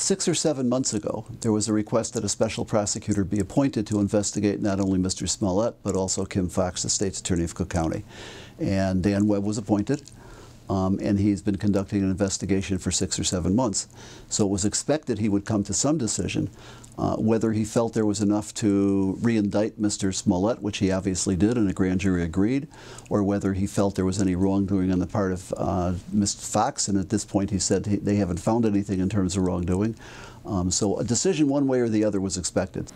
6 or 7 months ago, there was a request that a special prosecutor be appointed to investigate not only Mr. Smollett, but also Kim Foxx, the state's attorney of Cook County. And Dan Webb was appointed, and he's been conducting an investigation for 6 or 7 months. So it was expected he would come to some decision, whether he felt there was enough to re-indict Mr. Smollett, which he obviously did and a grand jury agreed, or whether he felt there was any wrongdoing on the part of Ms. Foxx, and at this point he said they haven't found anything in terms of wrongdoing. So a decision one way or the other was expected.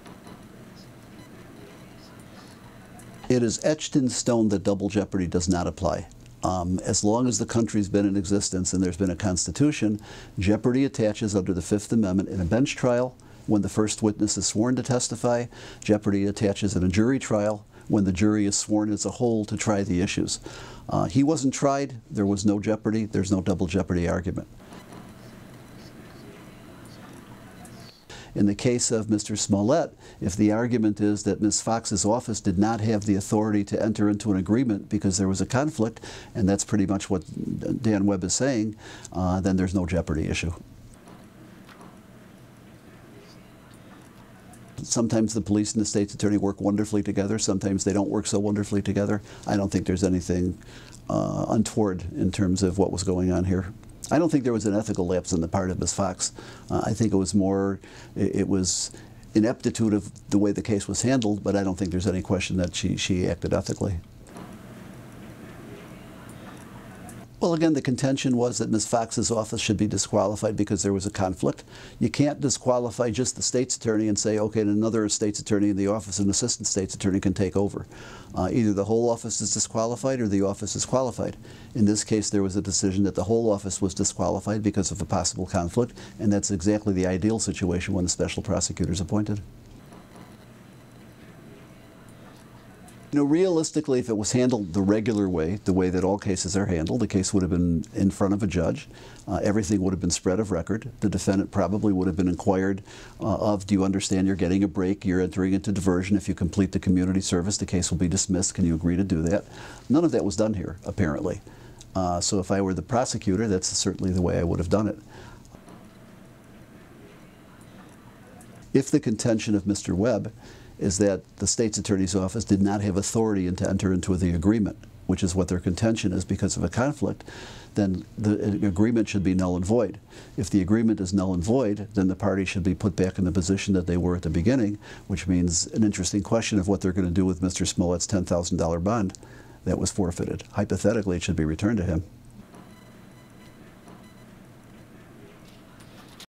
It is etched in stone that double jeopardy does not apply. As long as the country's been in existence and there's been a constitution, jeopardy attaches under the Fifth Amendment in a bench trial when the first witness is sworn to testify. Jeopardy attaches in a jury trial when the jury is sworn as a whole to try the issues. He wasn't tried, there was no jeopardy, there's no double jeopardy argument. In the case of Mr. Smollett, if the argument is that Ms. Foxx's office did not have the authority to enter into an agreement because there was a conflict, and that's pretty much what Dan Webb is saying, then there's no jeopardy issue. Sometimes the police and the state's attorney work wonderfully together, sometimes they don't work so wonderfully together. I don't think there's anything untoward in terms of what was going on here. I don't think there was an ethical lapse on the part of Ms. Foxx. I think it was more, it was ineptitude of the way the case was handled, but I don't think there's any question that she acted ethically. Well, again, the contention was that Ms. Foxx's office should be disqualified because there was a conflict. You can't disqualify just the state's attorney and say, okay, and another state's attorney in the office, an assistant state's attorney can take over. Either the whole office is disqualified or the office is qualified. In this case, there was a decision that the whole office was disqualified because of a possible conflict, and that's exactly the ideal situation when the special prosecutor is appointed. You know, realistically, if it was handled the regular way, the way that all cases are handled, the case would have been in front of a judge. Everything would have been spread of record. The defendant probably would have been inquired of, do you understand you're getting a break, you're entering into diversion, if you complete the community service, the case will be dismissed, can you agree to do that? None of that was done here, apparently. So if I were the prosecutor, that's certainly the way I would have done it. If the contention of Mr. Webb is that the state's attorney's office did not have authority to enter into the agreement, which is what their contention is because of a conflict, then the agreement should be null and void. If the agreement is null and void, then the party should be put back in the position that they were at the beginning, which means an interesting question of what they're going to do with Mr. Smollett's $10,000 bond that was forfeited. Hypothetically, it should be returned to him.